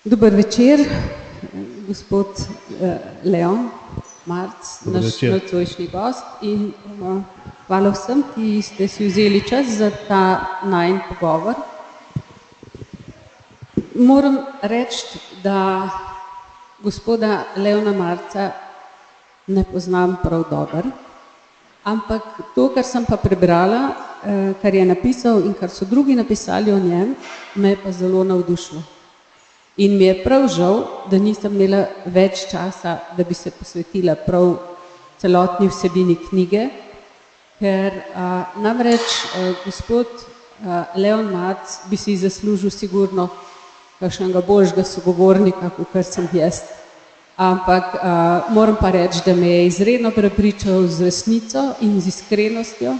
Dober večer, gospod Leon Marc, naš nocojšnji gost, in hvala vsem, ki ste si vzeli čas za ta najin pogovor. Moram reči, da gospoda Leona Marca ne poznam prav dobro, ampak to, kar sem pa prebrala, kar je napisal in kar so drugi napisali o njem, me je pa zelo navdušilo. In mi je prav žal, da nisem imela več časa, da bi se posvetila prav celotni vsebini knjige, ker namreč gospod Leon Marc bi si zaslužil sigurno kakšnega boljšega sogovornika, kakor sem jaz. Ampak moram pa reči, da me je izredno prepričal z resnico in z iskrenostjo,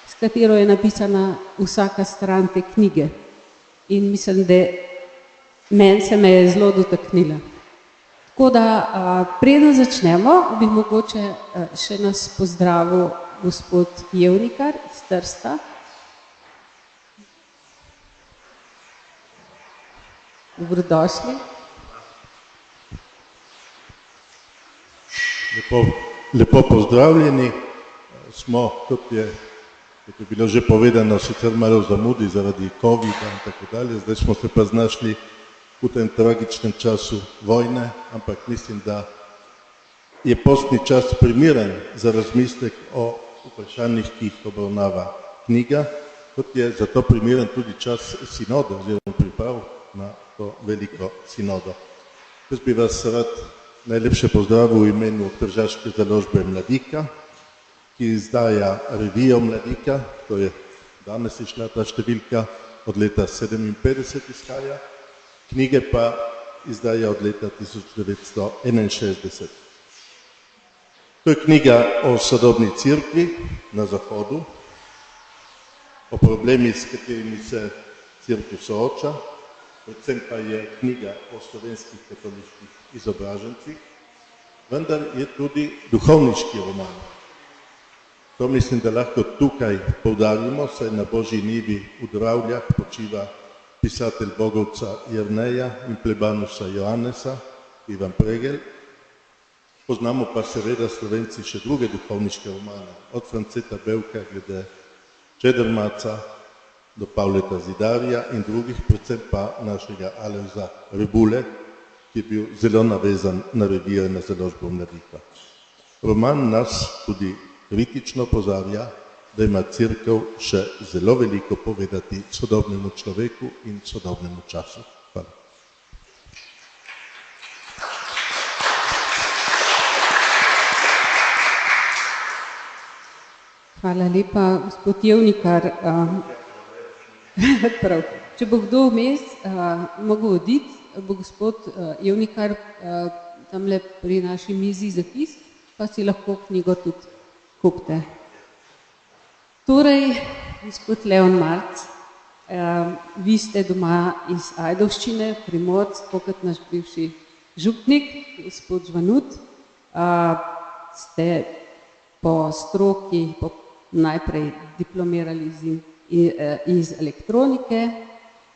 s katero je napisana vsaka stran te knjige. In mislim, da meni se me je zelo dotaknila. Tako da, preden začnemo, bi mogoče še nas pozdravil gospod Jevnikar iz Trsta. Dobrodošli. Lepo pozdravljeni. Smo, kot je bilo že povedano, sicer malo zamudi zaradi COVID-a in tako dalje, zdaj smo se pa znašli v tem tragičnem času vojne, ampak mislim, da je postni čas primeren za razmislek o vprašanjih, ki jih obravnava knjiga, kot je zato primeren tudi čas sinoda oziroma priprav na to veliko sinodo. Jaz bi vas rad najlepše pozdravil v imenu Tržaške založbe Mladika, ki izdaja revijo Mladika, to je danes išla ta številka, od leta 1957 izhaja, knjige pa izdaja od leta 1961. To je knjiga o sodobni cerkvi na Zahodu, o problemih, s katerimi se cerkev sooča, predvsem pa je knjiga o slovenskih katoliških izobražencih, vendar je tudi duhovniški roman. To mislim, da lahko tukaj poudarimo, saj na Božji njivi v Dravljah počiva pisatelj Bogovca Jerneja in plebanusa Joannesa, Ivan Pregel. Poznamo pa seveda Slovenci še druge duhovniške romane, od Franceta Bevka glede Čedermaca do Pavleta Zidarja in drugih, predvsem pa našega Alojza Rebule, ki je bil zelo navezan na revije na založbo Mladika. Roman nas tudi kritično opozarja, da ima cerkev še zelo veliko povedati sodobnemu človeku in sodobnemu času. Hvala. Hvala lepa, gospod Jevnikar. Prav. Če bo kdo vmes mogel oditi, bo gospod Jevnikar tamle pri naši mizi zapis, pa si lahko knjigo tudi kupite. Torej, gospod Leon Marc, vi ste doma iz Ajdovščine, Primorc, kot naš bivši župnik, gospod Žvanut, ste po stroki najprej diplomirali iz elektronike,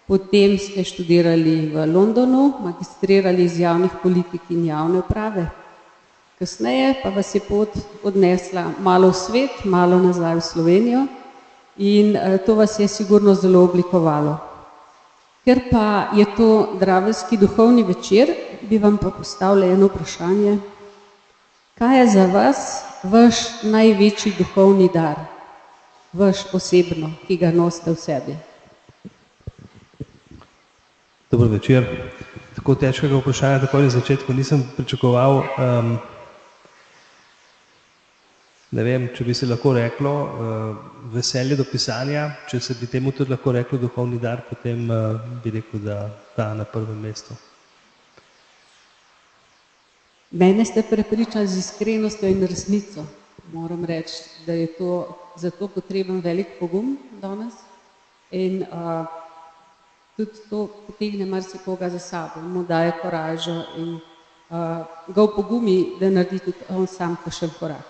potem ste študirali v Londonu, magistrirali iz javnih politik in javne uprave. Kasneje pa vas je pot odnesla malo v svet, malo nazaj v Slovenijo in to vas je sigurno zelo oblikovalo. Ker pa je to draveljski duhovni večer, bi vam pa postavila eno vprašanje. Kaj je za vas vaš največji duhovni dar, vaš osebno, ki ga nosite v sebi? Dober večer. Tako težkega vprašanja takoj na začetku nisem pričakoval. Ne vem, če bi se lahko reklo veselje do pisanja, če se bi temu tudi lahko reklo duhovni dar, potem bi rekel, da ta na prvem mestu. Mene ste prepričali z iskrenostjo in resnico. Moram reči, da je to zato potreben velik pogum danes in tudi to potegne marsikoga za sabo, mu daje koražo in ga opogumi, da naredi tudi on sam kakšen korak.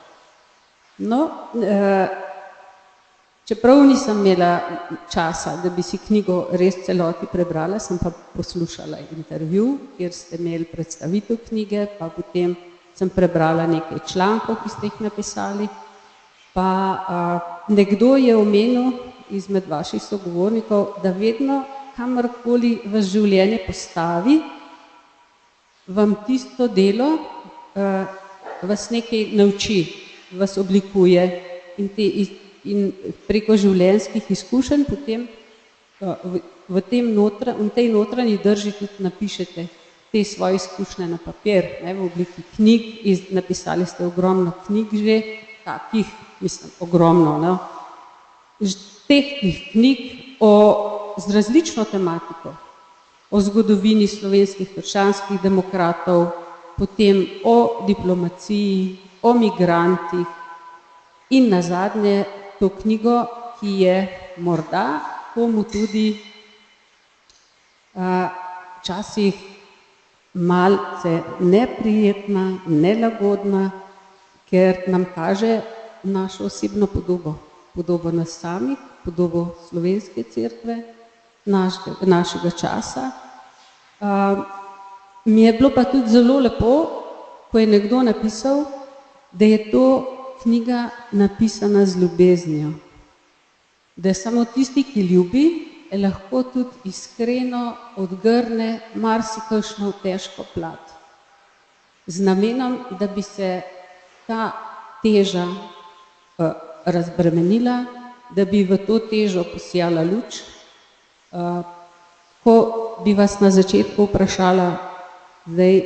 No, Čeprav nisem imela časa, da bi si knjigo res celoti prebrala, sem pa poslušala intervju, kjer ste imeli predstavitev knjige, pa potem sem prebrala nekaj člankov, ki ste jih napisali. Pa nekdo je omenil izmed vaših sogovornikov, da vedno kamorkoli vas življenje postavi, vam tisto delo vas nekaj nauči, vas oblikuje in preko življenjskih izkušenj potem v tej notranji drži tudi napišete te svoje izkušnje na papir, v obliki knjig, napisali ste ogromno knjig že, takih, mislim, ogromno, no? Tehtnih knjig z različno tematiko, o zgodovini slovenskih krščanskih demokratov, potem o diplomaciji, o migrantih in nazadnje to knjigo, ki je morda komu tudi včasih malce neprijetna, nelagodna, ker nam kaže našo osebno podobo, podobo nas samih, podobo slovenske cerkve, našega časa. Mi je bilo pa tudi zelo lepo, ko je nekdo napisal, da je to knjiga napisana z ljubeznijo. Da samo tisti, ki ljubi, lahko tudi iskreno odgrne marsikakšno težko plat. Z namenom, da bi se ta teža razbremenila, da bi v to težo posijala luč. Ko bi vas na začetku vprašala, zdaj,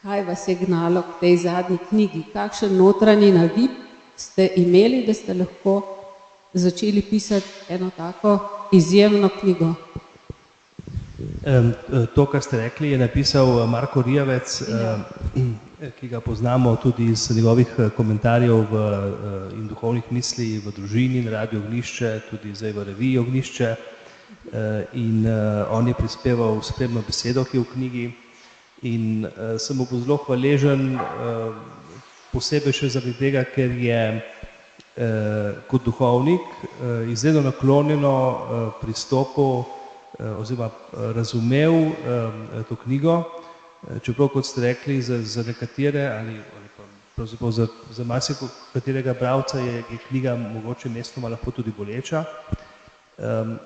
kaj vas je gnalo k tej zadnji knjigi, kakšen notranji nagib ste imeli, da ste lahko začeli pisati eno tako izjemno knjigo? To, kar ste rekli, je napisal Marko Rijavec, ki ga poznamo tudi iz njegovih komentarjev in duhovnih misli v Družini, na Radiu Ognjišče, tudi zdaj v reviji Ognjišče. In on je prispeval spremno besedo, ki je v knjigi. In sem mu zelo hvaležen, posebej še zaradi tega, ker je kot duhovnik izredno naklonjeno pristopil oziroma razumel to knjigo, čeprav, kot ste rekli, za nekatere ali pravzaprav za marsikaterega bralca je knjiga mogoče mestoma lahko tudi boleča.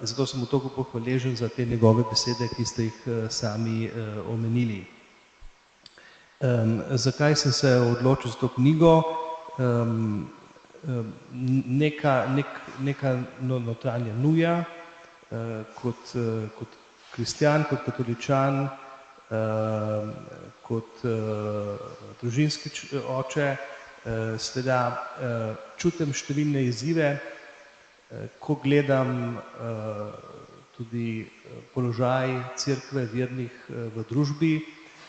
Zato sem mu toliko hvaležen za te njegove besede, ki ste jih sami omenili. Zakaj sem se odločil za to knjigo? Neka notranja nuja, kot kristjan, kot katoličan, kot družinski oče, seveda čutim številne izzive, ko gledam tudi položaj cerkve vernih v družbi,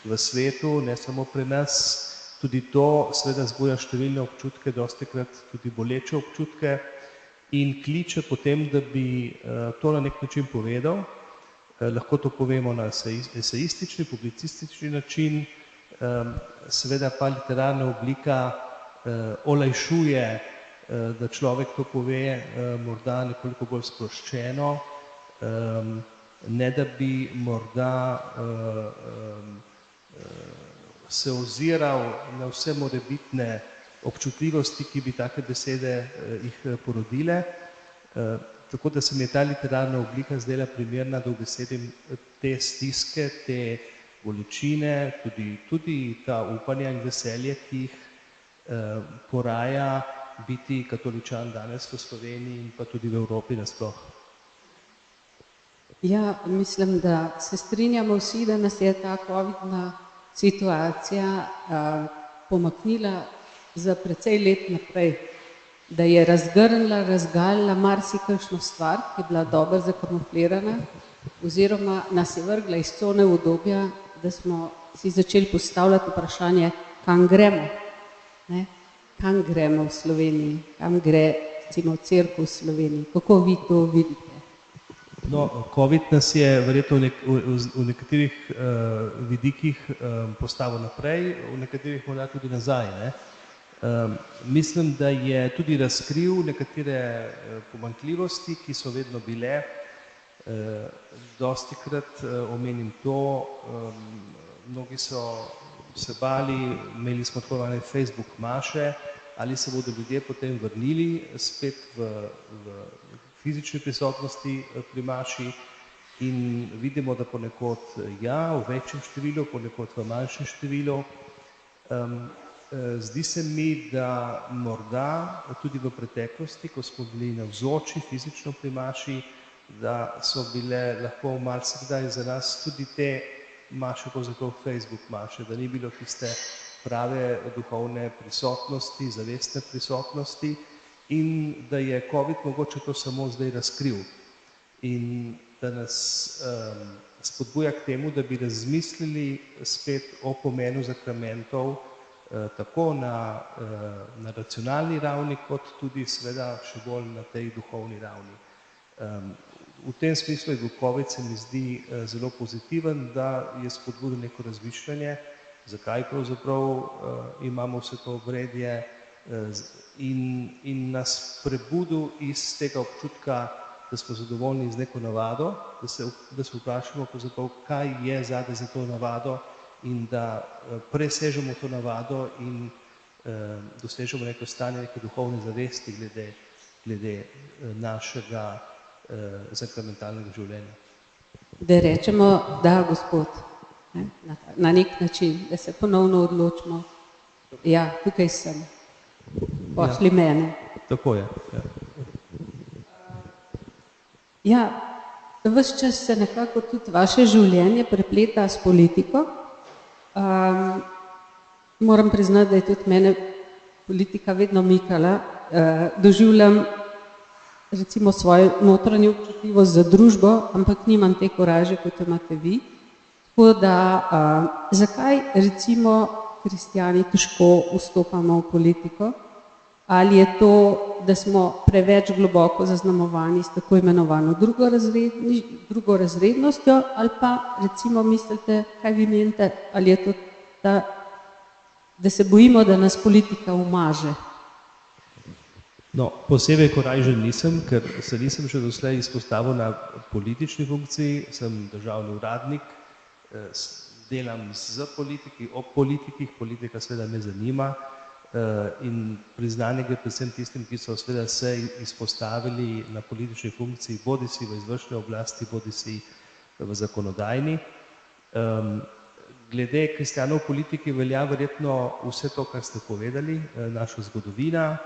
v svetu, ne samo pri nas, tudi to seveda zbuja številne občutke, dostikrat tudi boleče občutke in kliče potem, da bi to na nek način povedal. Lahko to povemo na esejistični, publicistični način, seveda pa literarna oblika olajšuje, da človek to pove morda nekoliko bolj sproščeno, ne da bi morda se oziral na vse morebitne občutljivosti, ki bi take besede jih porodile. Tako da se mi je ta literarna oblika zdela primerna, da ubesedim te stiske, te bolečine, tudi ta upanja in veselje, ki jih poraja biti katoličan danes v Sloveniji in pa tudi v Evropi nasploh. Ja, mislim, da se strinjamo vsi, da nas je ta covidna situacija pomaknila za precej let naprej, da je razgrnila, razgalila marsikakšno stvar, ki je bila dobro zakamuflirana, oziroma nas je vrgla iz cone udobja, da smo si začeli postavljati vprašanje, kam gremo, ne? Kam gremo v Sloveniji, kam gre recimo cerkev v Sloveniji, kako vi to vidite? No, COVID nas je verjetno v nekaterih vidikih postavil naprej, v nekaterih morda tudi nazaj, ne? Mislim, da je tudi razkril nekatere pomanjkljivosti, ki so vedno bile. Dostikrat omenim to, mnogi so se bali, imeli smo tako imenovane Facebook maše, ali se bodo ljudje potem vrnili spet v fizični prisotnosti pri maši, in vidimo, da ponekod ja, v večjem številu, ponekod v manjšem številu. Zdi se mi, da morda tudi v preteklosti, ko smo bili navzoči fizično pri maši, da so bile lahko marsikdaj za nas tudi te maše, pravzaprav Facebook maše, da ni bilo tiste prave duhovne prisotnosti, zavestne prisotnosti, in da je COVID mogoče to samo zdaj razkril. In da nas spodbuja k temu, da bi razmislili spet o pomenu sakramentov, tako na racionalni ravni, kot tudi seveda še bolj na tej duhovni ravni. V tem smislu je bil COVID, se mi zdi, zelo pozitiven, da je spodbudil neko razmišljanje, zakaj pravzaprav imamo vse to obredje, in nas prebudil iz tega občutka, da smo zadovoljni z neko navado, da se vprašamo pravzaprav, kaj je zadaj za to navado, in da presežemo to navado in dosežemo neko stanje, neke duhovne zavesti glede našega sakramentalnega življenja. Da rečemo, da, Gospod, na nek način, da se ponovno odločimo, ja, tukaj sem, pošli mene. Tako je. Ja, ves čas se nekako tudi vaše življenje prepleta s politiko. Moram priznati, da je tudi mene politika vedno mikala. Doživljam recimo svojo notranjo občutljivost za družbo, ampak nimam te koraže, kot imate vi. Tako da, zakaj recimo kristjani težko vstopamo v politiko? Ali je to, da smo preveč globoko zaznamovani s tako imenovano drugorazrednostjo, ali pa recimo mislite, kaj vi menite, ali je to ta, da se bojimo, da nas politika umaže? No, posebej korajžen nisem, ker se nisem še doslej izpostavil na politični funkciji, sem državni uradnik, delam z politiki, o politikih, politika seveda me zanima, in priznanje gre predvsem tistim, ki so seveda se izpostavili na politični funkciji, bodisi v izvršni oblasti, bodisi v zakonodajni. Glede kristjanov v politiki velja verjetno vse to, kar ste povedali, naša zgodovina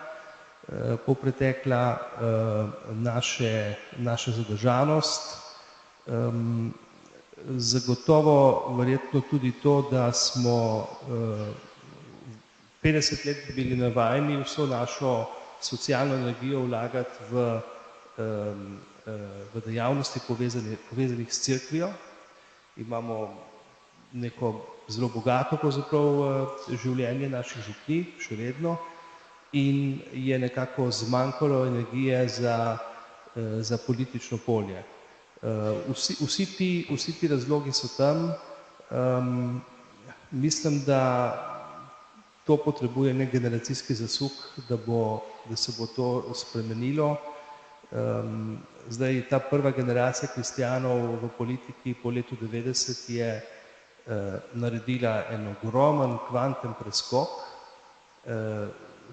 popretekla, naša zadržanost, zagotovo verjetno tudi to, da smo 50 let bili navajeni vso našo socialno energijo vlagati v dejavnosti povezanih s cerkvijo. Imamo neko zelo bogato pravzaprav življenje naših župni, še vedno, in je nekako zmanjkalo energije za politično polje. Vsi ti razlogi so tam. Mislim, da to potrebuje nek generacijski zasuk, da se bo to spremenilo. Zdaj, ta prva generacija kristjanov v politiki po letu 90 je naredila en ogromen kvanten preskok.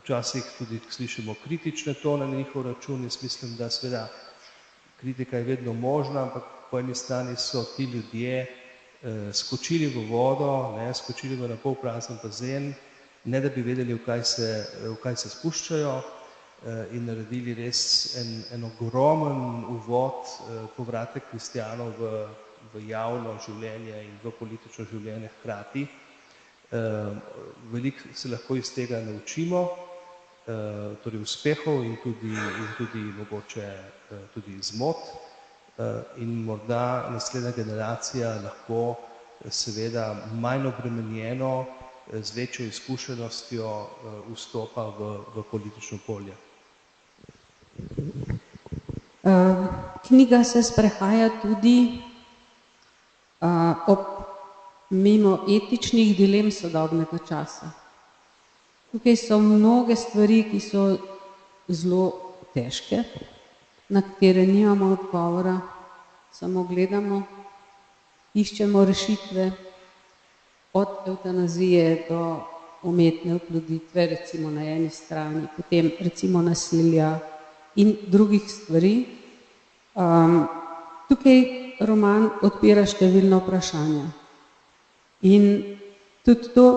Včasih tudi slišimo kritične tone na njihov račun. Jaz mislim, da seveda kritika je vedno možna, ampak po eni strani so ti ljudje skočili v vodo, skočili v napol prazen bazen, ne da bi vedeli, v kaj se spuščajo, in naredili res en ogromen uvod, povratek kristjanov v javno življenje in v politično življenje hkrati. Veliko se lahko iz tega naučimo, torej uspehov in tudi mogoče tudi zmot, in morda naslednja generacija lahko seveda manj obremenjeno, z večjo izkušenostjo vstopa v politično polje. Knjiga se sprehaja tudi mimo etičnih dilem sodobnega časa. Tukaj so mnoge stvari, ki so zelo težke, na katere nimamo odgovora, samo gledamo, iščemo rešitve od evtanazije do umetne oploditve, recimo na eni strani, potem recimo nasilja in drugih stvari. Tukaj roman odpira številna vprašanja. In tudi to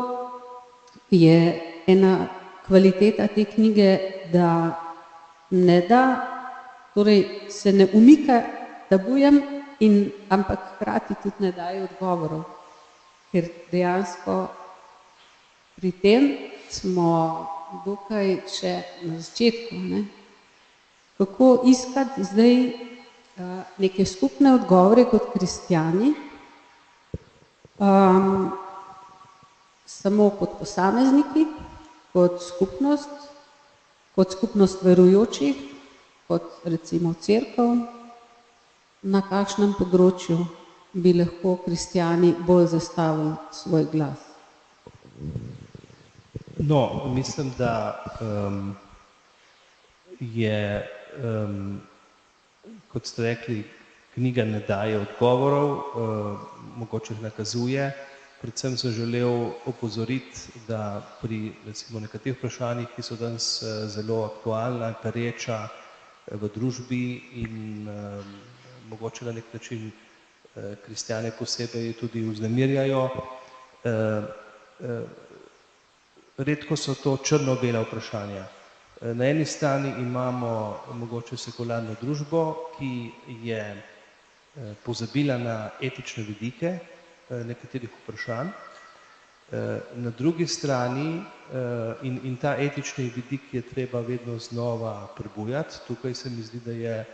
je ena kvaliteta te knjige, da ne da, torej se ne umika tabujem, ampak hkrati tudi ne daje odgovorov. Ker dejansko pri tem smo dokaj še na začetku. Ne? Kako iskati zdaj neke skupne odgovore kot kristjani, samo kot posamezniki, kot skupnost verujočih, kot recimo cerkev, na kakšnem področju bi lahko kristjani bolj zastavili svoj glas. No, mislim, da je, kot ste rekli, knjiga ne daje odgovorov, mogoče jih nakazuje. Predvsem sem želel opozoriti, da pri recimo nekaterih vprašanjih, ki so danes zelo aktualna, pereča v družbi in mogoče na nek način kristjane posebej tudi vznemirjajo. Redko so to črno-bela vprašanja. Na eni strani imamo mogoče sekularno družbo, ki je pozabila na etične vidike nekaterih vprašanj. Na drugi strani, in ta etični vidik je treba vedno znova prebujati, tukaj se mi zdi, da je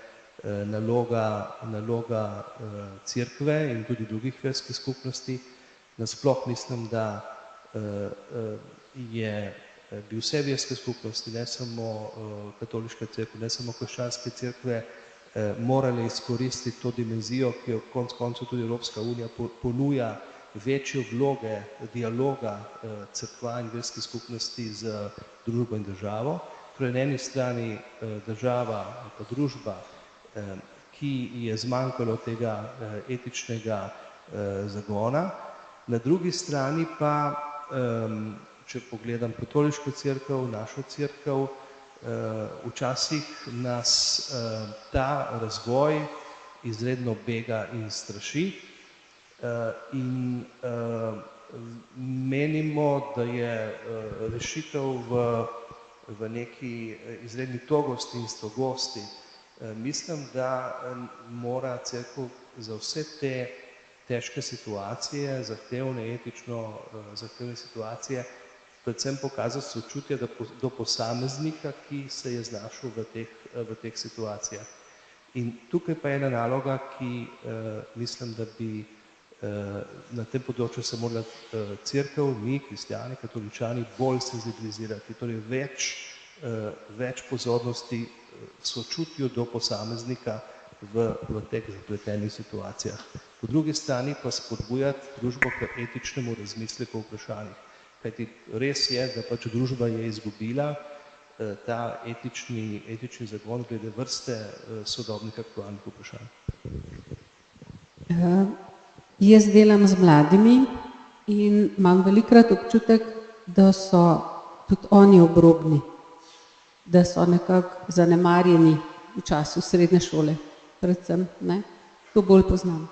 naloga cerkve in tudi drugih verskih skupnosti. Nasploh mislim, da bi vse verske skupnosti, ne samo katoliška cerkev, ne samo krščanske cerkve, morali izkoristiti to dimenzijo, ki jo konec koncev tudi Evropska unija ponuja, večjo vloge dialoga cerkva in verskih skupnosti z družbo in državo. Torej na eni strani država ali pa družba, ki je zmanjkalo tega etičnega zagona, na drugi strani pa, če pogledam katoliško cerkev, našo cerkev, včasih nas ta razvoj izredno bega in straši in menimo, da je rešitev v neki izredni togosti in strogosti. Mislim, da mora cerkev za vse te težke situacije, etično zahtevne situacije, predvsem pokazati sočutje do posameznika, ki se je znašel v teh situacijah. In tukaj pa je ena naloga, ki mislim, da bi na tem področju se morala cerkev, mi, kristjani, katoličani, bolj senzibilizirati, torej več pozornosti sočutju do posameznika v teh zapletenih situacijah. Po drugi strani pa spodbujati družbo k etičnemu razmisleku o vprašanjih. Kajti res je, da pač družba je izgubila ta etični zagon glede vrste sodobnih aktualnih vprašanj. Jaz delam z mladimi in imam velikokrat občutek, da so tudi oni obrobni, da so nekako zanemarjeni v času srednje šole, predvsem, ne? To bolj poznam.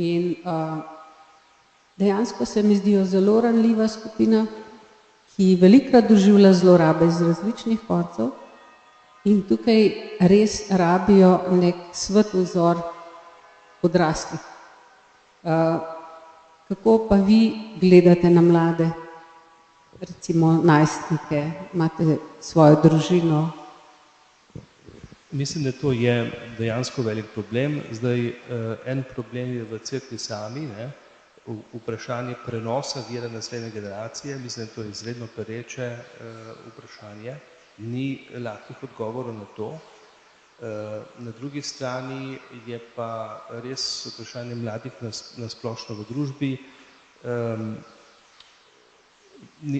In dejansko se mi zdijo zelo ranljiva skupina, ki velikokrat doživlja zlorabe iz različnih koncev in tukaj res rabijo nek svet vzor odraslih. Kako pa vi gledate na mlade, recimo najstnike, imate svojo družino? Mislim, da to je dejansko velik problem. Zdaj, en problem je v cerkvi sami, ne? Vprašanje prenosa vere na naslednje generacije, mislim, da to je izredno pereče vprašanje, ni lahkih odgovorov na to. Na drugi strani je pa res vprašanje mladih na splošno v družbi.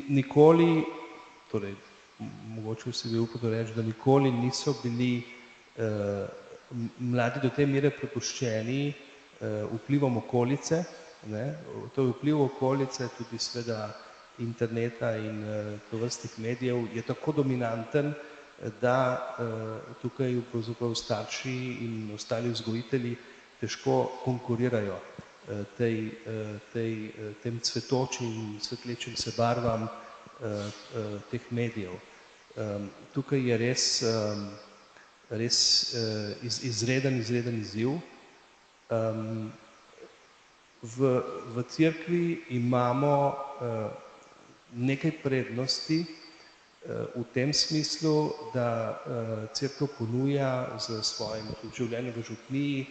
Nikoli torej mogoče vsi bi upali reči, da nikoli niso bili mladi do te mere prepuščeni vplivom okolice, ne? To je vpliv okolice, tudi seveda interneta in tovrstnih medijev je tako dominanten, da tukaj pravzaprav starši in ostali vzgojitelji težko konkurirajo tem cvetočim, svetlečim se barvam teh medijev. Tukaj je res izreden izziv. V cerkvi imamo nekaj prednosti v tem smislu, da cerkev ponuja z svojim življenjem v župniji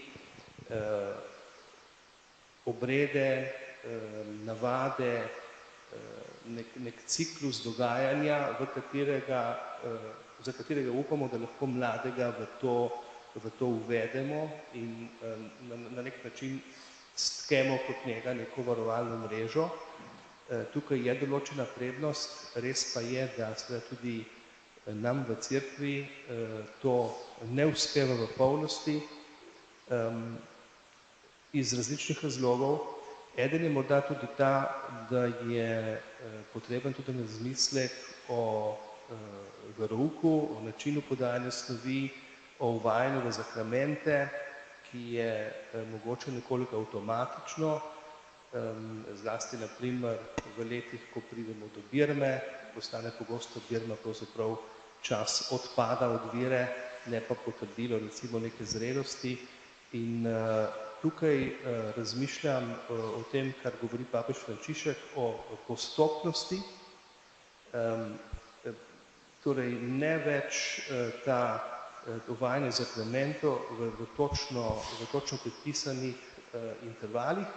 obrede, navade, nek ciklus dogajanja, za katerega upamo, da lahko mladega v to uvedemo in na nek način stkemo kot njega neko varovalno mrežo. Tukaj je določena prednost, res pa je, da seveda tudi nam v cerkvi to ne uspeva v polnosti iz različnih razlogov. Eden je morda tudi ta, da je potreben tudi razmislek o verouku, o načinu podajanja snovi, o uvajanju v zakramente, ki je mogoče nekoliko avtomatično, zlasti na primer v letih, ko pridemo do birme, postane pogosto birma pravzaprav čas odpada od vere, ne pa potrdilo recimo neke zrelosti. In tukaj razmišljam o tem, kar govori papež Frančišek, o postopnosti, torej ne več ta uvajanje zakramentov v točno predpisanih intervalih,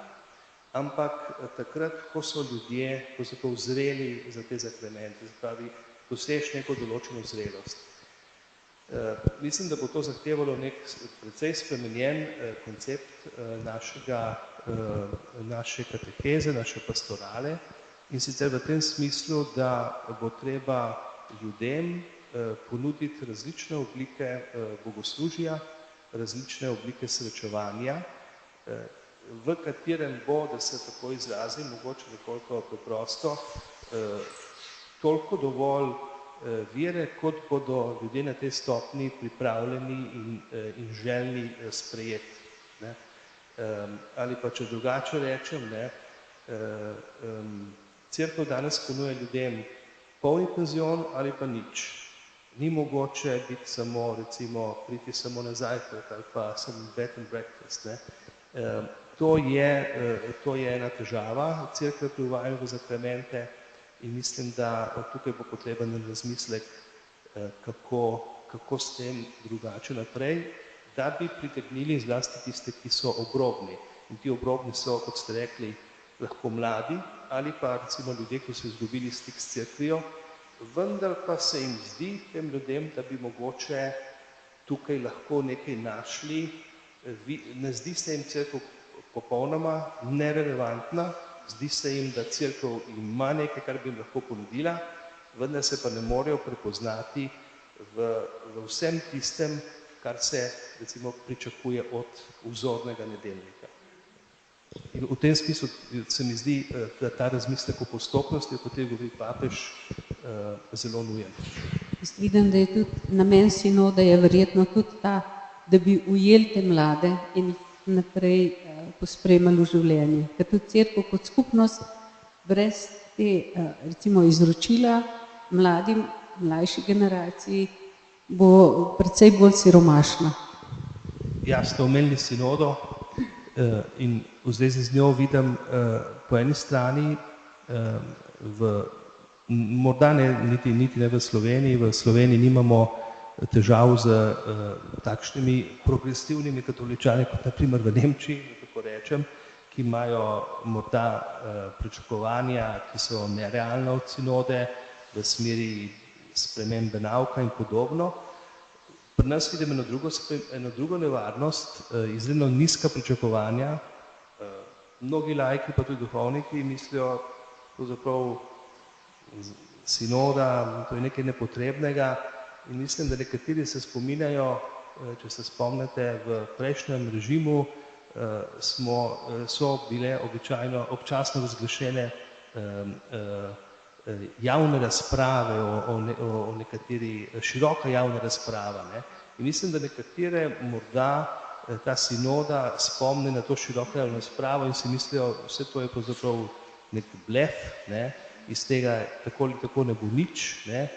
ampak takrat, ko so ljudje pravzaprav zreli za te zakramente, se pravi, dosež neko določeno zrelost. Mislim, da bo to zahtevalo nek precej spremenjen koncept naše kateheze, naše pastorale, in sicer v tem smislu, da bo treba ljudem ponuditi različne oblike bogoslužja, različne oblike srečevanja, v katerem bo, da se tako izrazim, mogoče nekoliko preprosto, toliko dovolj vere, kot bodo ljudje na tej stopni pripravljeni in željni sprejeti. Ali pa, če drugače rečem, cerkev danes ponuja ljudem polni penzion ali pa nič. Ni mogoče biti samo, recimo, priti samo na zajtrk ali pa samo bed and breakfast. To je ena težava cerkve pri uvajanju v zakramente in mislim, da tukaj bo potreben razmislek, kako s tem drugače naprej, da bi pritegnili zlasti tiste, ki so obrobni. In ti obrobni so, kot ste rekli, lahko mladi ali pa recimo ljudje, ki so izgubili stik s cerkvijo, vendar pa se jim zdi, tem ljudem, da bi mogoče tukaj lahko nekaj našli, ne zdi se jim cerkev popolnoma nerelevantna, zdi se jim, da cerkev ima nekaj, kar bi jim lahko ponudila, vendar se pa ne morejo prepoznati v vsem tistem, kar se recimo pričakuje od vzornega nedeljnika. In v tem smislu se mi zdi, da ta razmislek o postopnosti, o kateri govori papež, zelo nujen. Jaz vidim, da je tudi namen sinode je verjetno tudi ta, da bi ujeli te mlade in jih naprej pospremali v življenje. Ker tudi cerkev kot skupnost brez te recimo izročila mlajši generaciji bo precej bolj siromašna. Ja, ste omenili sinodo in v zvezi z njo vidim po eni strani morda niti ne v Sloveniji nimamo težav z takšnimi progresivnimi katoličani, kot na primer v Nemčiji, da tako rečem, ki imajo morda pričakovanja, ki so nerealna od sinode v smeri spremembe nauka in podobno. Pri nas vidim eno drugo nevarnost, izredno nizka pričakovanja. Mnogi laiki, pa tudi duhovniki, mislijo pravzaprav sinoda, to je nekaj nepotrebnega in mislim, da nekateri se spominjajo, če se spomnite, v prejšnjem režimu so bile občasno razglašene javne razprave o nekateri, široka javna razprava, ne. In mislim, da nekatere morda ta sinoda spomne na to široko javno razpravo in si mislijo, vse to je pravzaprav nek blef, ne, iz tega tako ali tako ne bo nič, ne,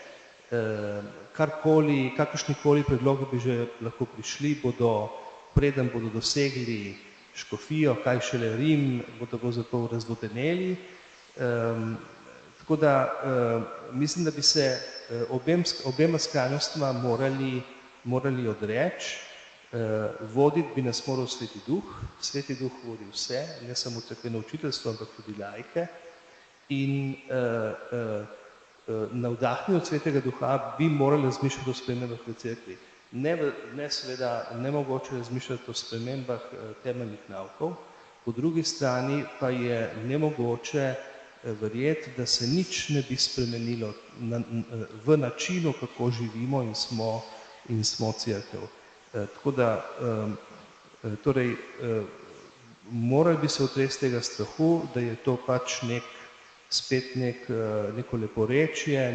kakršnikoli predlogi bi že lahko prišli, preden bodo dosegli škofijo, kaj šele Rim, bodo pravzaprav razvodeneli. Tako da mislim, da bi se obema skrajnostma morali odreči. Voditi bi nas moral Sveti Duh. Sveti Duh vodi vse, ne samo cerkveno učiteljstvo, ampak tudi laike. In navdahnjen od Svetega Duha bi morali razmišljati o spremembah v cerkvi. Ne seveda nemogoče razmišljati o spremembah temeljnih naukov, po drugi strani pa je nemogoče verjeti, da se nič ne bi spremenilo v načinu, kako živimo in smo cerkev. Tako da, torej, morali bi se otresti tega strahu, da je to pač spet neko leporečje,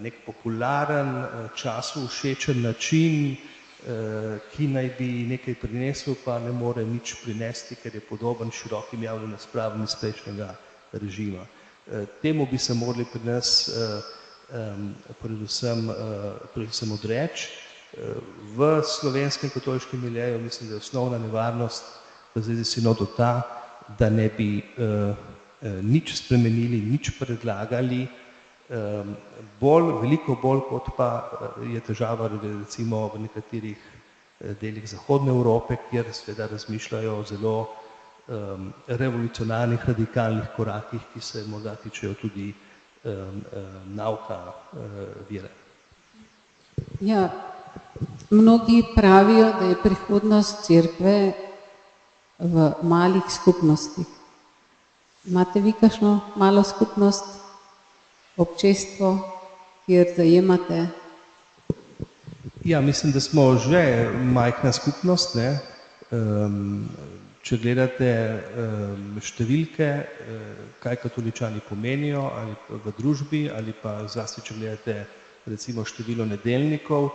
nek popularen, času všečen način, ki naj bi nekaj prinesel, pa ne more nič prinesti, ker je podoben širokim javnim razpravam iz prejšnjega režima. Temu bi se morali pri nas predvsem odreči. V slovenskem katoliškem miljeju mislim, da je osnovna nevarnost v zvezi s sinodo ta, da ne bi nič spremenili, nič predlagali, veliko bolj kot pa je težava recimo v nekaterih delih Zahodne Evrope, kjer seveda razmišljajo o zelo revolucionarnih, radikalnih korakih, ki se morda tičejo tudi nauka vere. Ja, mnogi pravijo, da je prihodnost cerkve v malih skupnostih. Imate vi kakšno malo skupnost, občestvo, kjer zajemate? Ja, mislim, da smo že majhna skupnost, ne. Če gledate številke, kaj katoličani pomenijo ali v družbi, ali pa zlasti, če gledate recimo število nedeljnikov,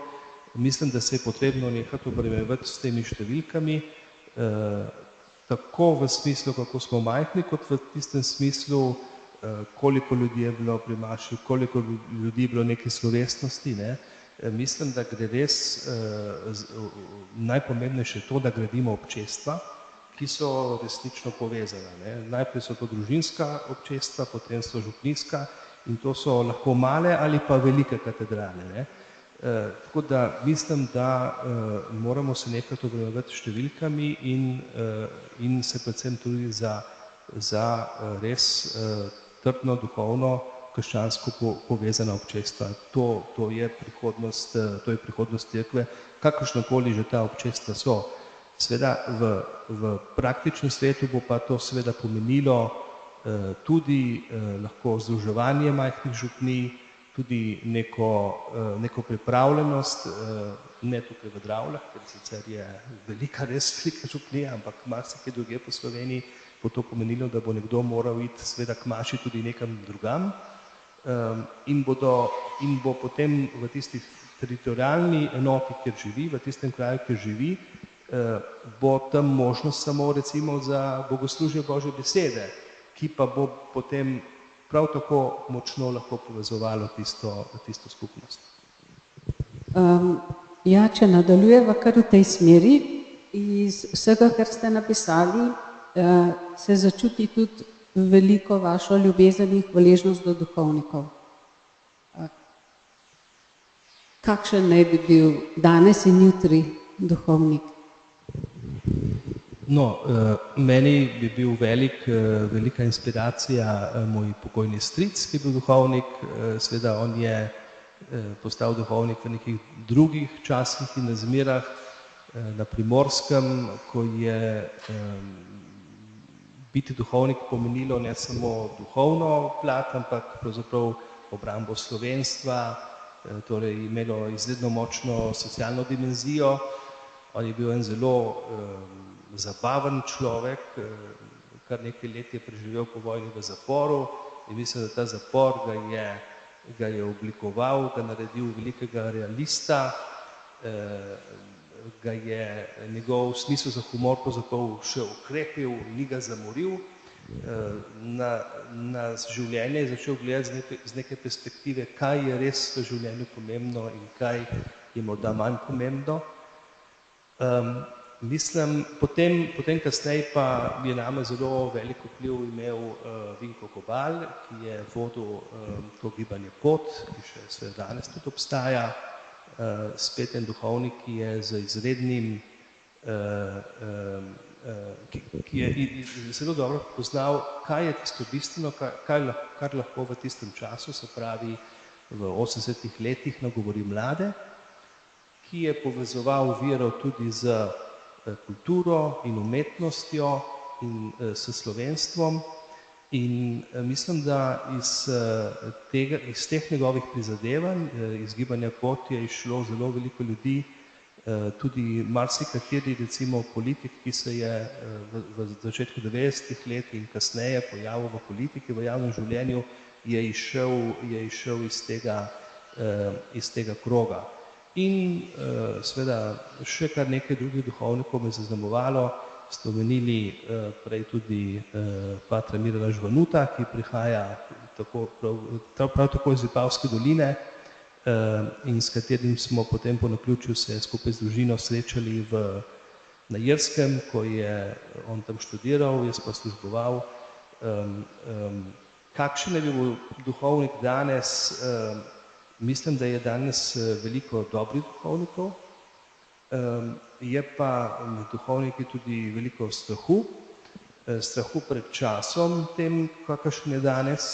mislim, da se je potrebno nehati obremenjevati s temi številkami, tako v smislu, kako smo majhni, kot v tistem smislu, koliko ljudi je bilo pri maši, koliko ljudi je bilo neke slovesnosti, ne. Mislim, da gre res najpomembnejše to, da gradimo občestva, ki so resnično povezana, ne. Najprej so to družinska občestva, potem so župnijska in to so lahko male ali pa velike katedrale, ne. Tako da mislim, da moramo se nekaj obremenjevati s številkami in se predvsem tudi za res trdno, duhovno, krščansko povezana občestva. To je prihodnost cerkve, kakršnokoli že ta občestva so. Seveda v praktičnem svetu bo pa to seveda pomenilo tudi lahko združevanje majhnih župnij, tudi neko pripravljenost, ne tukaj v Dravljah, ker sicer je res velika župnija, ampak marsikje drugje po Sloveniji bo to pomenilo, da bo nekdo moral iti seveda k maši tudi nekam drugam in bo potem v tisti teritorialni enoti, kjer živi, v tistem kraju, kjer živi, bo tam možnost samo recimo za bogoslužje Božje besede, ki pa bo potem prav tako močno lahko povezovalo tisto skupnost. Ja, če nadaljujeva kar v tej smeri, iz vsega, kar ste napisali, se začuti tudi veliko vašo ljubezen in hvaležnost do duhovnikov. Kakšen naj bi bil danes in jutri duhovnik? No, meni bi bil velika inspiracija moj pokojni stric, ki je bil duhovnik. Seveda on je postal duhovnik v nekih drugih časih in razmerah na Primorskem, ko je biti duhovnik pomenilo ne samo duhovno plat, ampak pravzaprav obrambo slovenstva, torej imelo izredno močno socialno dimenzijo. On je bil en zelo zabaven človek, kar nekaj let je preživel po vojni v zaporu in mislim, da ta zapor ga je oblikoval, ga naredil velikega realista, ga je njegov smisel za humor pravzaprav še okrepil, ni ga zamoril, na življenje je začel gledati z neke perspektive, kaj je res v življenju pomembno in kaj je morda manj pomembno. Mislim, potem kasneje pa je name zelo velik vpliv imel Vinko Kobal, ki je vodil to gibanje Pot, ki še seveda danes tudi obstaja, spet en duhovnik, ki je z izrednim, ki je zelo dobro poznal, kaj je tisto bistveno, kar lahko v tistem času, se pravi v 80-ih letih, nagovori mlade, ki je povezoval vero tudi z kulturo in umetnostjo in s slovenstvom in mislim, da iz teh njegovih prizadevanj, iz gibanja Pot je izšlo zelo veliko ljudi, tudi marsikateri recimo politik, ki se je v začetku 90-ih let in kasneje pojavil v politiki, v javnem življenju, je izšel iz tega kroga. In seveda še kar nekaj drugih duhovnikov me je zaznamovalo, ste omenili prej tudi patra Mirana Žvanuta, ki prihaja prav tako iz Vipavske doline in s katerim smo potem po naključju se skupaj z družino srečali na Irskem, ko je on tam študiral, jaz pa služboval. Kakšen je bil duhovnik danes? Mislim, da je danes veliko dobrih duhovnikov, je pa med duhovniki tudi veliko strahu pred časom tem, kakršen je danes,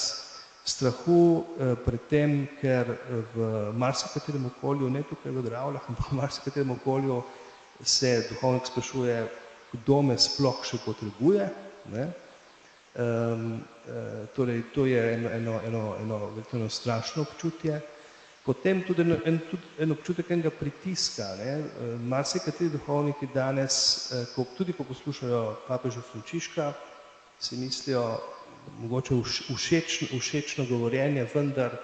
strahu pred tem, ker v marsikaterem okolju, ne tukaj v Dravljah, ampak v marsikaterem okolju se duhovnik sprašuje, kdo me sploh še potrebuje, ne? Torej, to je eno strašno občutje. Potem tudi en občutek enega pritiska, ne? Marsikateri duhovniki danes, tudi ko poslušajo papeža Frančiška, si mislijo, mogoče všečno govorjenje, vendar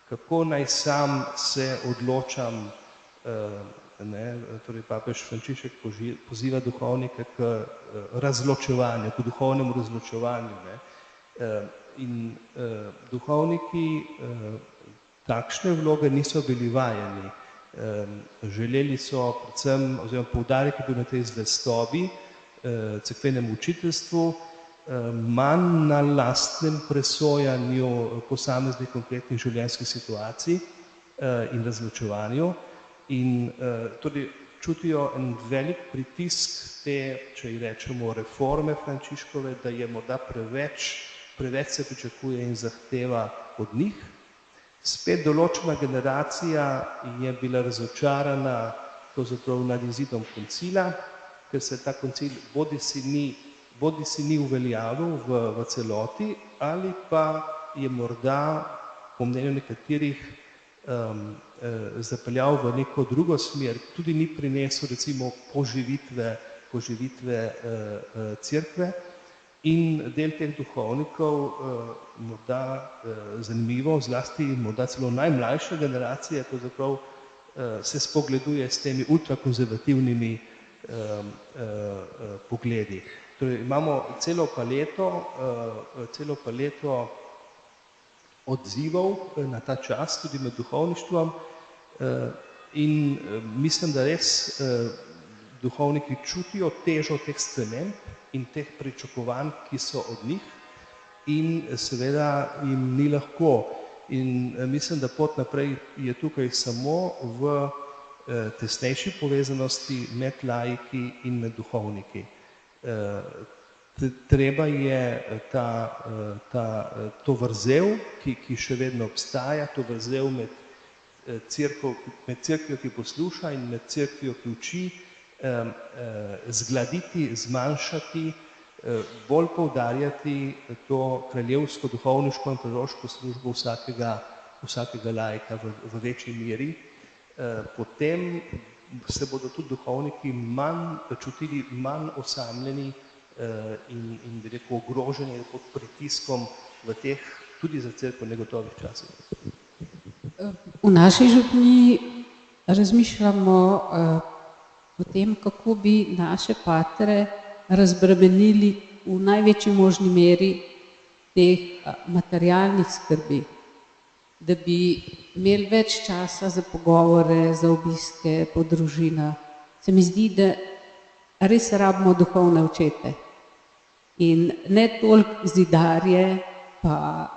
kako naj sam se odločam, ne? Torej papež Frančišek poziva duhovnike k razločevanju, k duhovnemu razločevanju, ne? In duhovniki takšne vloge niso bili vajeni. Želeli so predvsem, oziroma poudarek je bil na tej zvestobi, cerkvenemu učiteljstvu, manj na lastnem presojanju posameznih konkretnih življenjskih situacij in razločevanju. In tudi čutijo en velik pritisk te, če ji rečemo, reforme Frančiškove, da je morda preveč se pričakuje in zahteva od njih. Spet določena generacija je bila razočarana pravzaprav nad izidom koncila, ker se ta koncil bodisi ni uveljavil v celoti, ali pa je morda, po mnenju nekaterih, zapeljal v neko drugo smer, tudi ni prinesel recimo poživitve cerkve. In del teh duhovnikov, morda zanimivo, zlasti morda celo najmlajša generacija, pravzaprav se spogleduje s temi ultrakonzervativnimi pogledi. Torej imamo celo paleto odzivov na ta čas, tudi med duhovništvom, in mislim, da res duhovniki čutijo težo teh sprememb in teh pričakovanj, ki so od njih, in seveda jim ni lahko. In mislim, da pot naprej je tukaj samo v tesnejši povezanosti med laiki in med duhovniki. Treba je to vrzel, ki še vedno obstaja, to vrzel med cerkvijo, ki posluša, in med cerkvijo, ki uči, zgladiti, zmanjšati, bolj poudarjati to kraljevsko duhovniško in proroško službo vsakega laika v večji meri, potem se bodo tudi duhovniki čutili manj osamljeni in bi rekel ogroženi pod pritiskom v teh tudi za cerkev negotovih časih. V naši župniji razmišljamo o tem, kako bi naše patre razbremenili v največji možni meri teh materialnih skrbi, da bi imeli več časa za pogovore, za obiske po družinah. Se mi zdi, da res rabimo duhovne očete in ne toliko zidarje pa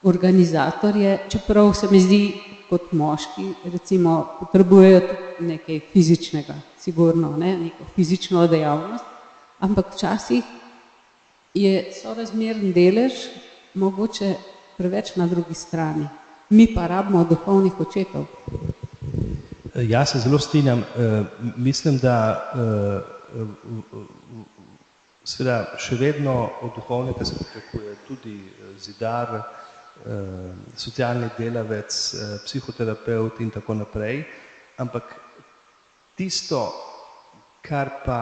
organizatorje, čeprav se mi zdi kot moški, recimo, potrebujejo tudi nekaj fizičnega, sigurno, neko fizično dejavnost, ampak včasih je sorazmeren delež mogoče preveč na drugi strani. Mi pa rabimo duhovnih očetov. Ja, se zelo strinjam. Mislim, da seveda še vedno od duhovnika se pričakuje tudi zidar, socialni delavec, psihoterapevt in tako naprej, ampak tisto, kar pa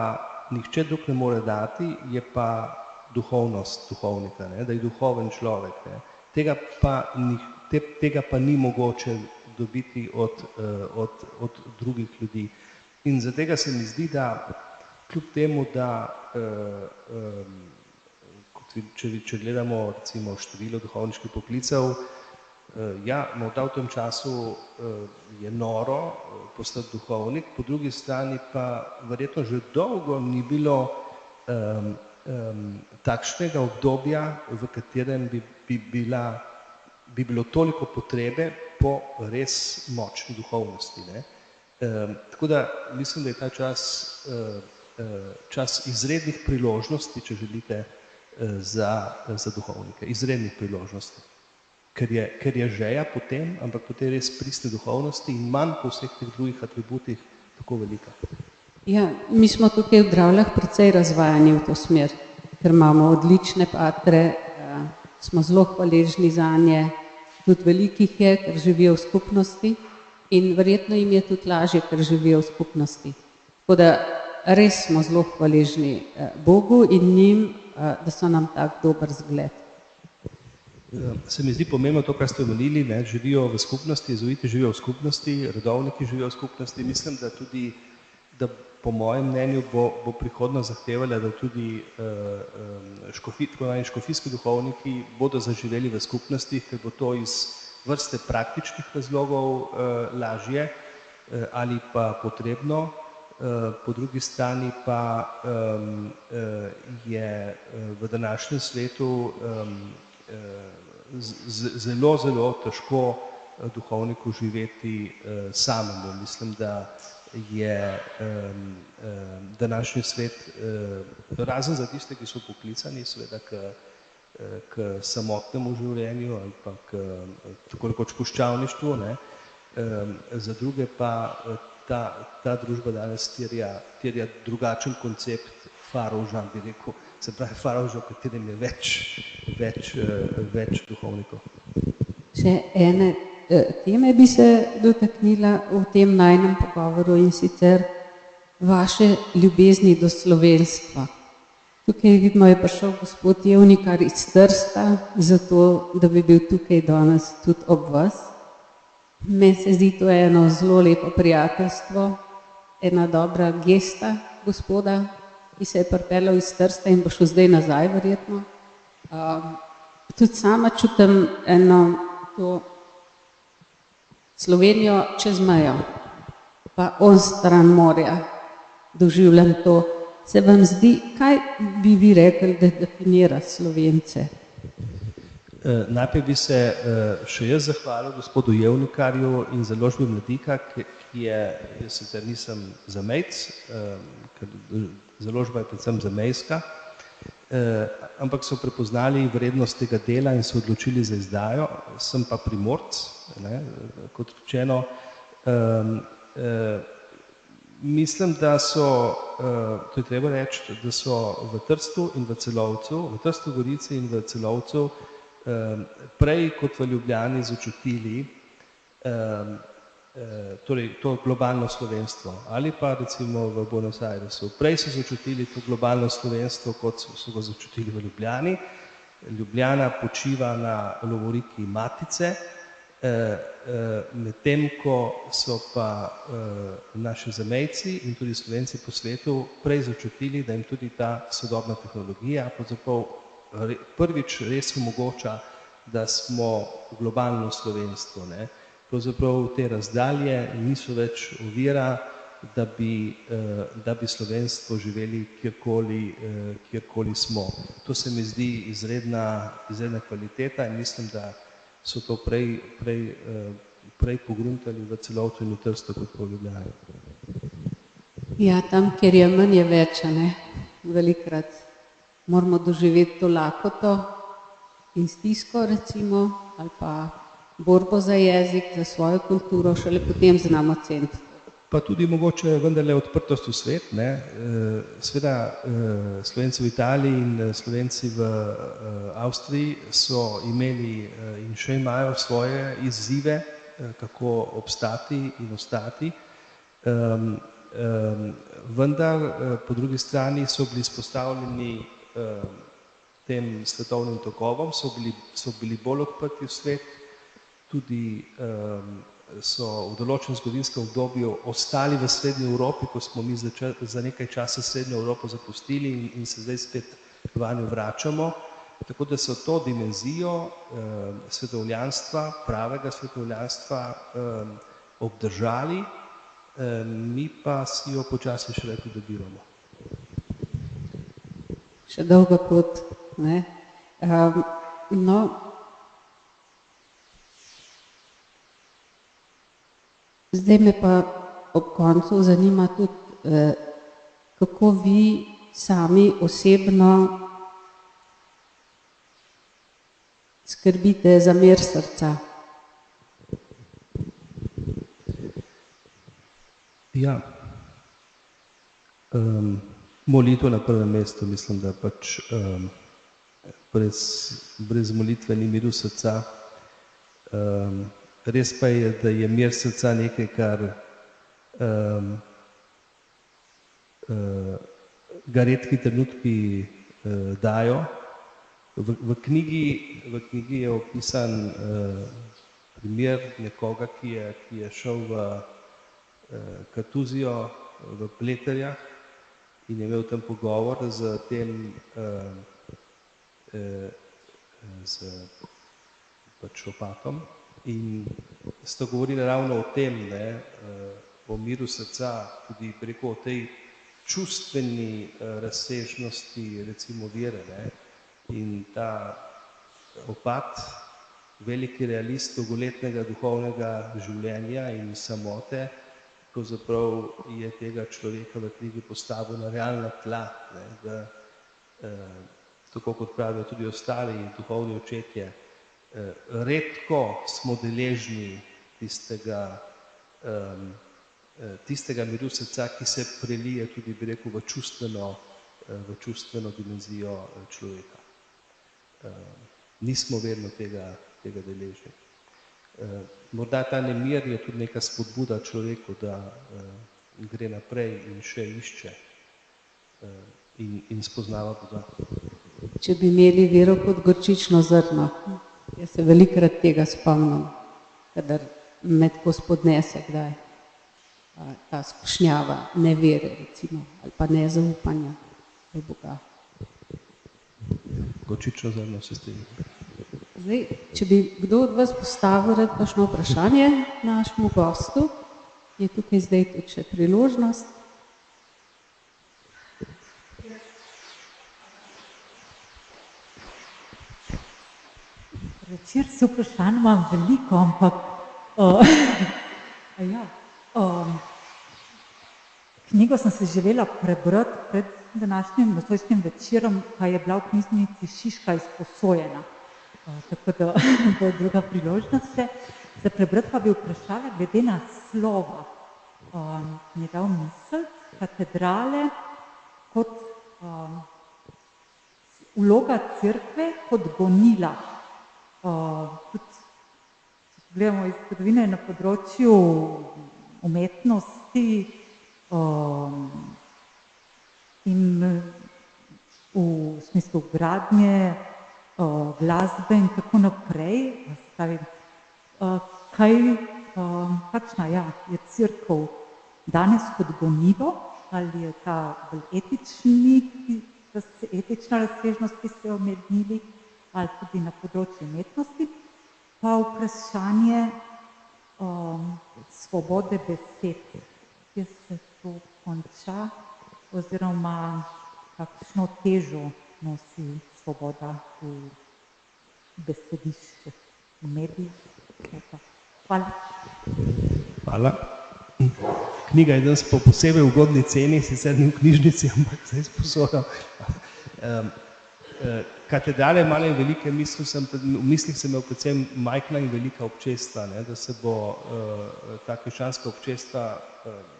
nihče drug ne more dati, je pa duhovnost duhovnika, da je duhoven človek. Tega pa ni mogoče dobiti od drugih ljudi. In zaradi tega se mi zdi, da kljub temu, da če gledamo recimo število duhovniških poklicev, ja, morda v tem času je noro postati duhovnik, po drugi strani pa verjetno že dolgo ni bilo takšnega obdobja, v katerem bi bilo toliko potrebe po res močni duhovnosti. Tako da mislim, da je ta čas izrednih priložnosti, če želite, za duhovnike, izrednih priložnosti. Ker je želja potem, ampak po tej res pristni duhovnosti in manj po vseh teh drugih atributih tako velika. Ja, mi smo tukaj v Dravljah precej razvajani v to smer, ker imamo odlične patre, smo zelo hvaležni zanje, tudi velikih je, ker živijo v skupnosti in verjetno jim je tudi lažje, ker živijo v skupnosti. Tako da res smo zelo hvaležni Bogu in njim, da so nam tak dober zgled. Se mi zdi pomembno to, kar ste omenili, živijo v skupnosti, jezuiti živijo v skupnosti, redovniki živijo v skupnosti. Mislim, da tudi, da po mojem mnenju bo prihodnost zahtevala, da tudi škofijski duhovniki bodo zaživeli v skupnostih, ker bo to iz vrste praktičnih razlogov lažje ali pa potrebno. Po drugi strani pa je v današnjem svetu zelo, zelo težko duhovniku živeti samemu. Mislim, da je današnji svet, razen za tiste, ki so poklicani, seveda k samotnemu življenju ali pa k tako rekoč puščavništvu, za druge pa ta družba danes terja drugačen koncept farovža, bi rekel, se pravi farovža, v katerem je več duhovnikov. Še ene teme bi se dotaknila v tem najinem pogovoru in sicer vaše ljubezni do slovenstva. Tukaj vidimo, je prišel gospod Jevnikar iz Trsta, zato da bi bil tukaj danes tudi ob vas. Meni se zdi to eno zelo lepo prijateljstvo, ena dobra gesta gospoda, ki se je pripeljal iz Trsta in bo šel zdaj nazaj verjetno. Tudi sama čutim eno to Slovenijo čez mejo, pa onstran morja doživljam to. Se vam zdi, kaj bi vi rekli, da definira Slovence? Najprej bi se še jaz zahvalil gospodu Jevnikarju in založbi Mladika, ki je, jaz sicer nisem zamejc, ker založba je predvsem zamejska, ampak so prepoznali vrednost tega dela in se odločili za izdajo. Sem pa Primorc, kot rečeno. Mislim, da so, to je treba reči, da so v Trstu in v Celovcu, v Trstu Gorici in v Celovcu prej kot v Ljubljani začutili torej to globalno slovenstvo ali pa recimo v Buenos Airesu. Prej so začutili to globalno slovenstvo, kot so ga začutili v Ljubljani. Ljubljana počiva na lovoriki Matice, medtem ko so pa naši zamejci in tudi Slovenci po svetu prej začutili, da jim tudi ta sodobna tehnologija pravzaprav prvič res omogoča, da smo globalno slovenstvo. Ne? Pravzaprav te razdalje niso več ovira, da bi slovenstvo živeli kjerkoli smo. To se mi zdi izredna kvaliteta in mislim, da so to prej pogruntali v Celovcu in v Trstu kot po Ljubljani. Ja, tam, kjer je manj, je več, ne? Velikrat moramo doživeti to lakoto in stisko, recimo, ali pa borbo za jezik, za svojo kulturo, šele potem znamo ceniti. Pa tudi mogoče vendarle odprtost v svet, ne? Seveda Slovenci v Italiji in Slovenci v Avstriji so imeli in še imajo svoje izzive, kako obstati in ostati, vendar po drugi strani so bili izpostavljeni tem svetovnim tokovom, so bili bolj odprti v svet, tudi so v določenem zgodovinskem obdobju ostali v Srednji Evropi, ko smo mi za nekaj časa Srednjo Evropo zapustili in se zdaj spet vanjo vračamo. Tako da so to dimenzijo svetovljanstva, pravega svetovljanstva obdržali, mi pa si jo počasi šele pridobivamo. Še dolga pot, ne? No, zdaj me pa ob koncu zanima tudi, kako vi sami osebno skrbite za mir srca. Ja, molitev na prvem mestu, mislim, da pač brez molitve ni miru srca. Res pa je, da je mir srca nekaj, kar ga redki trenutki dajo. V knjigi je opisan primer nekoga, ki je šel v kartuzijo v Pleterjah in je imel tam pogovor z opatom. In sta govorili ravno o tem, ne, o miru srca, tudi preko o tej čustveni razsežnosti, recimo vere, ne. In ta opat, veliki realist dolgoletnega duhovnega življenja in samote, pravzaprav je tega človeka v knjigi postavil na realna tla, ne, da tako kot pravijo tudi ostali duhovni očetje, redko smo deležni tistega miru srca, ki se prelije tudi, bi rekel, v čustveno dimenzijo človeka. Nismo vedno tega deležni. Morda ta nemir je tudi neka spodbuda človeku, da gre naprej in še išče in spoznava Boga. Če bi imeli vero kot gorčično zrno, jaz se velikokrat tega spomnim, kadar me tako spodnese kdaj ta skušnjava nevere, recimo, ali pa nezaupanja v Boga. Gorčično zrno se strinjam. Zdaj, če bi kdo od vas postavil rad kakšno vprašanje našemu gostu, je tukaj zdaj tudi še priložnost. Večer se vprašanj imam veliko, ampak knjigo sem se želela prebrati pred današnjim nocojšnjim večerom, pa je bila v knjižnici Šiška izposojena. Tako da bo druga priložnost se prebrati, pa bi vprašala glede naslova. mi je dal misel katedrale kot vloga cerkve kot gonila. Tudi, če pogledamo iz zgodovine na področju umetnosti in v smislu gradnje, glasbe in tako naprej, kakšna je cerkev danes kot gonilo, ali je ta bolj etična razsežnost, ki ste jo omenili, ali tudi na področju umetnosti, pa vprašanje svobode besede, kje se to konča, oziroma kakšno težo nosi svoboda v besedišču, v medijih. Hvala. Hvala. Knjiga je danes po posebej ugodni ceni, sicer ni v knjižnici, ampak zdaj sposodam. Katedrale male in velike, v mislih sem imel predvsem majhna in velika občestva, da se bo ta krščanska občestva,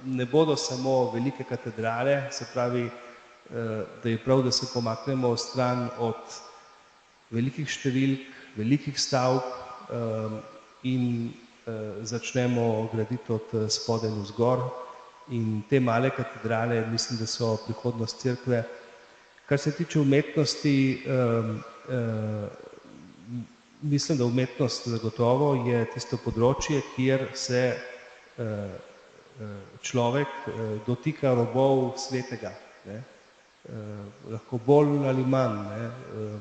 ne bodo samo velike katedrale, se pravi, da je prav, da se pomaknemo stran od velikih številk, velikih stavb in začnemo graditi od spodaj navzgor. In te male katedrale, mislim, da so prihodnost cerkve. Kar se tiče umetnosti, mislim, da umetnost zagotovo je tisto področje, kjer se človek dotika robov svetega. Lahko bolj ali manj.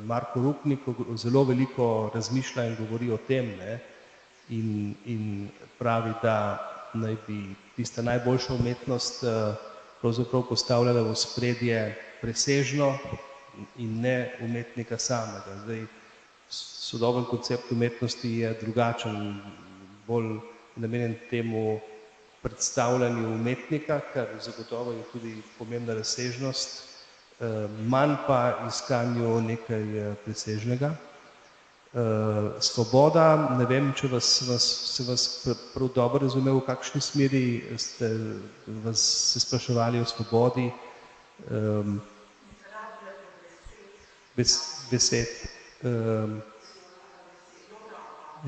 Marko Rupnik zelo veliko razmišlja in govori o tem, in pravi, da naj bi tista najboljša umetnost pravzaprav postavljala v ospredje presežno in ne umetnika samega. Zdaj, sodoben koncept umetnosti je drugačen, bolj namenjen temu predstavljanju umetnika, kar zagotovo je tudi pomembna razsežnost, manj pa iskanju nekaj presežnega. Svoboda, ne vem, če se vas prav dobro razumel, v kakšni smeri ste se spraševali o svobodi. Besed.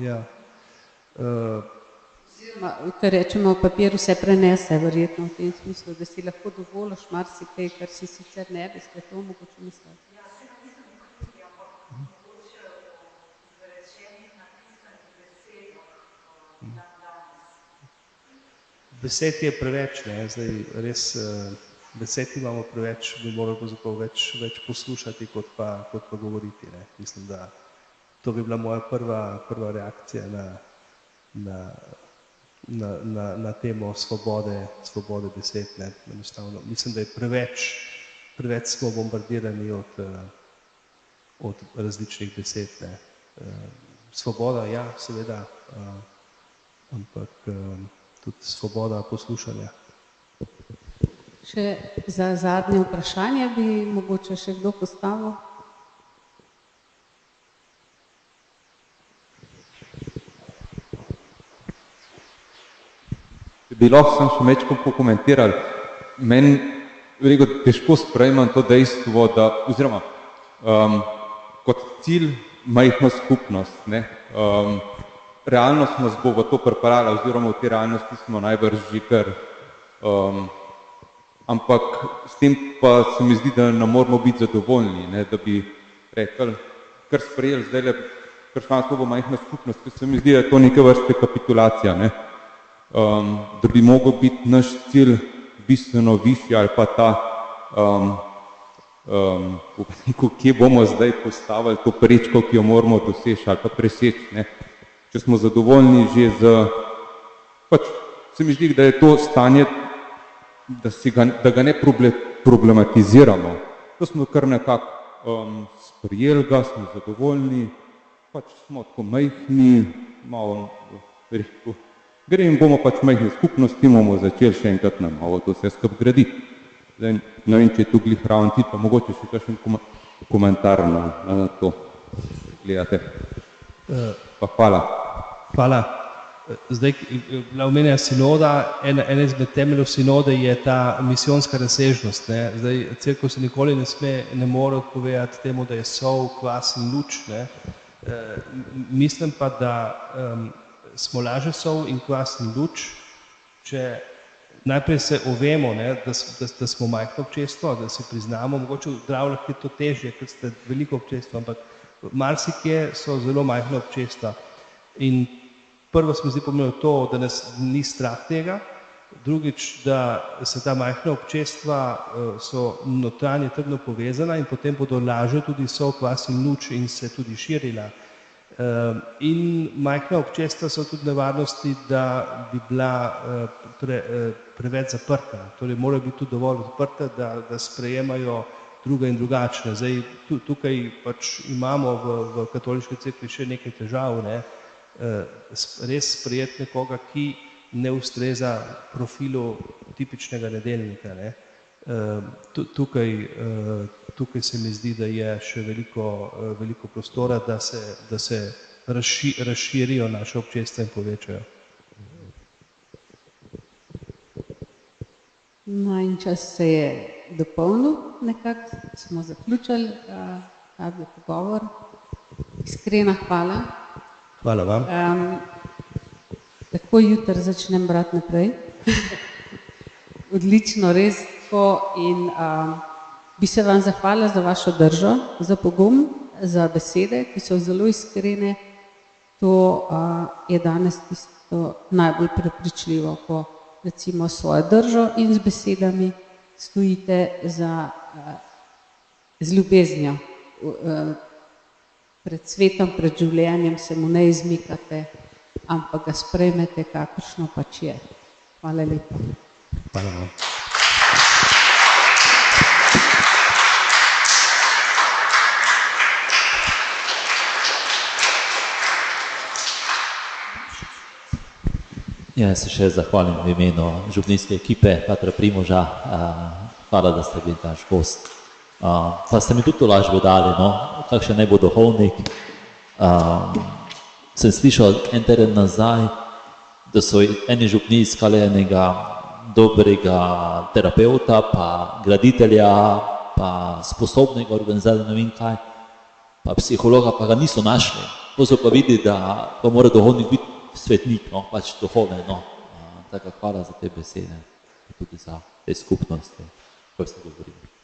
Ja. Kar rečemo, papir vse prenese, verjetno v tem smislu, da si lahko dovoliš marsikaj, kar si sicer ne bi spletov mogoče mislil. Besed je preveč, zdaj res besed imamo preveč, bi morali pravzaprav več poslušati, kot pa govoriti. Mislim, da to bi bila moja prva reakcija na temo svobode besed. Enostavno. Mislim, da je preveč smo bombardirani od različnih besed. Svoboda, ja, seveda, ampak tudi svoboda poslušanja. Še za zadnje vprašanje bi mogoče še kdo postavil? Bi lahko sem še mečko pokomentiral. Meni težko sprejemam to dejstvo, da, oziroma kot cilj majhno skupnost. Realnost nas bo v to pripeljala, oziroma v te realnosti smo najbrž že kar. Ampak s tem pa se mi zdi, da ne moramo biti zadovoljni, da bi rekli, kar sprejeli zdaj krščansko bo majhna skupnost, ker se mi zdi, da je to neke vrste kapitulacija. Da bi mogel biti naš cilj bistveno višji ali pa ta, kje bomo zdaj postavili to prečko, ki jo moramo doseči ali pa preseči. Če smo zadovoljni že se mi zdi, da je to stanje, da ga ne problematiziramo. To smo kar nekako sprejeli ga, smo zadovoljni, smo tako majhni, malo rekel, in bomo majhni skupnosti, bomo začeli še enkrat na novo to vse skupaj graditi. Ne vem, če je tu glih raven cilj, pa mogoče še kakšen komentar na to gledate. Pa hvala. Hvala. Zdaj, bila omenjena sinoda, ena izmed temeljev sinode je ta misijonska razsežnost. Ne. Zdaj, cerkev se nikoli ne more odpovedati temu, da je sol, kvas in luč. Ne. Mislim pa, da smo lažje sol in kvas in luč, če najprej se ovemo, ne, da smo majhno občestvo, da si priznamo, mogoče v Dravljah je to težje, ker ste veliko občestvo, ampak marsikje so zelo majhna občestva. In prvo se mi zdi pomembno to, da nas ni strah tega, drugič, da se ta majhna občestva so notranje trdno povezana in potem bodo lažje tudi sol, kvas in luč in se tudi širila. In majhna občestva so tudi nevarnosti, da bi bila preveč zaprta, torej morajo biti tudi dovolj odprta, da sprejemajo druge in drugačne. Zdaj, tukaj pač imamo v katoliški cerkvi še nekaj težav, ne? Res sprejeti nekoga, ki ne ustreza profilu tipičnega nedeljnika. Ne? Tukaj se mi zdi, da je še veliko prostora, da se razširijo naše občestva in povečajo. No in čas se je dopolnil, nekako smo zaključili ta pogovor. Iskrena hvala. Hvala vam. Tako jutri začnem brati naprej. Odlično, res tako. In bi se vam zahvalila za vašo držo, za pogum, za besede, ki so zelo iskrene. To je danes tisto najbolj prepričljivo, ko recimo svojo držo in z besedami stojite z ljubeznijo. Pred svetom, pred življenjem se mu ne izmikate, ampak ga sprejmete, kakršno pač je. Hvala lepa. Hvala vam. Ja, se še zahvalim v imenu župnijske ekipe, patra Primoža. Hvala, da ste bili naš gost. Pa ste mi tudi to lažbo dali, no, kakšen naj bo duhovnik. Sem slišal en teden nazaj, da so eni župni iskali enega dobrega terapeuta, pa graditelja, pa sposobnega organizatorja, ne vem kaj, pa psihologa, pa ga niso našli. To so pa vidi, da pa mora duhovnik biti svetnik, no, pač duhovne, no. Tako hvala za te besede, tudi za te skupnosti, ko ste govorili.